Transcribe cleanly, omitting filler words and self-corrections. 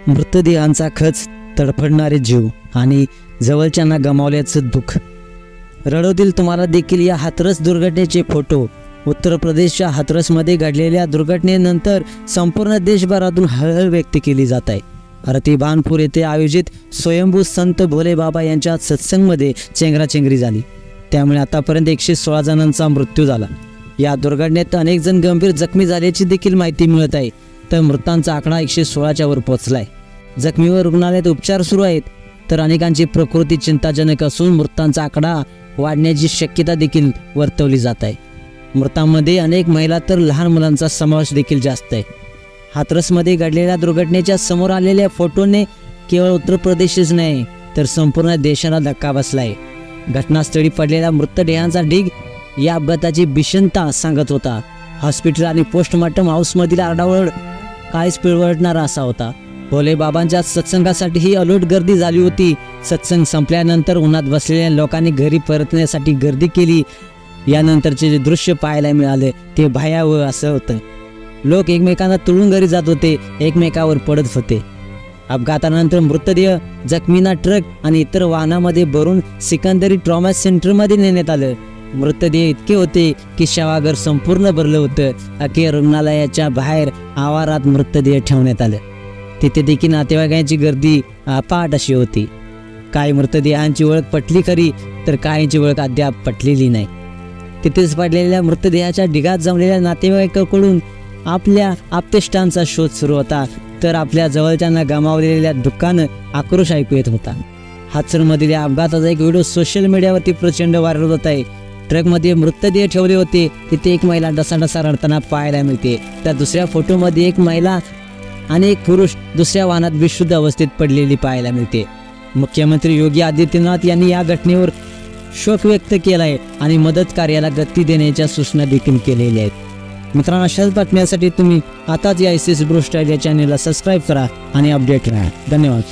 मृतदेहांचा खच, तडफडणारे जीव आणि जवळच्यांना गमावल्याचं दुःख. रडवतील तुम्हाला देखील या हाथरस दुर्घटनेचे फोटो. उत्तर प्रदेशच्या हाथरसमध्ये घडलेल्या दुर्घटनेनंतर संपूर्ण देशभरातून हळहळ व्यक्त केली जात आहे. भारती भानपूर येथे आयोजित स्वयंभू संत भोले बाबा यांच्या सत्संगमध्ये चेंगराचेंगरी झाली. त्यामुळे आतापर्यंत 116 जणांचा मृत्यू झाला. या दुर्घटनेत अनेक जण गंभीर जखमी झाल्याची देखील माहिती मिळत आहे. तर मृतांचा आकडा 116च्या वर पोहोचलाय. जखमीवर रुग्णालयात उपचार सुरू आहेत. तर अनेकांची प्रकृती चिंताजनक असून मृतांचा आकडा वाढण्याची शक्यता देखील वर्तवली जात आहे. मृतांमध्ये अनेक महिला तर लहान मुलांचा समावेश देखील जास्त आहे. हाथरसमध्ये घडलेल्या दुर्घटनेच्या समोर आलेल्या फोटोने केवळ उत्तर प्रदेशच नाही तर संपूर्ण देशाला धक्का बसला आहे. घटनास्थळी पडलेल्या मृतदेहांचा ढीग या अपघाताची भीषणता सांगत होता. हॉस्पिटल आणि पोस्टमॉर्टम हाऊसमधील आरडाओरड काहीच पिळवटणारा असा होता. भोले बाबांच्या सत्संगासाठी ही अलोट गर्दी झाली होती. सत्संग संपल्यानंतर उन्हात बसलेल्या लोकांनी घरी परतण्यासाठी गर्दी केली. यानंतरचे जे दृश्य पाहायला मिळाले ते भयावह असं होतं. लोक एकमेकांना तुळून घरी जात होते, एकमेकावर पडत होते. अपघातानंतर मृतदेह जखमींना ट्रक आणि इतर वाहनामध्ये भरून सिकंदरी ट्रॉमा सेंटरमध्ये नेण्यात आलं. मृतदेह इतके होते की शवागार संपूर्ण भरलं होतं. अखेर रुग्णालयाच्या बाहेर आवारात मृतदेह ठेवण्यात आलं. तिथे देखील नातेवाईकांची गर्दी अफाट अशी होती. काही मृतदेहांची ओळख पटली खरी तर काहींची ओळख अद्याप पटलेली नाही. तिथेच पडलेल्या मृतदेहाच्या ढिगात जमलेल्या नातेवाईकांकडून आपल्या आप्तेष्टांचा शोध सुरू होता. तर आपल्या जवळच्यांना गमावलेल्या दुःखानं आक्रोश ऐकू येत होता. हाथरसमधील या अपघाताचा एक व्हिडिओ सोशल मीडियावरती प्रचंड व्हायरल होत आहे. ट्रकमध्ये मृतदेह ठेवले होते. तिथे एक महिला डसाडसा रडताना पाहायला मिळते. त्या दुसऱ्या फोटोमध्ये एक महिला आणि एक पुरुष दुसऱ्या वाहनात बेशुद्ध अवस्थेत पडलेली पाहायला मिळते. मुख्यमंत्री योगी आदित्यनाथ यांनी या घटनेवर शोक व्यक्त केला आहे आणि मदत कार्याला गती देण्याच्या सूचना देखील केलेल्या आहेत. मित्रांनो, अशाच बातम्यांसाठी तुम्ही आताच या SS ब्रो स्टाईल या चॅनेलला सबस्क्राईब करा आणि अपडेट राहा. धन्यवाद.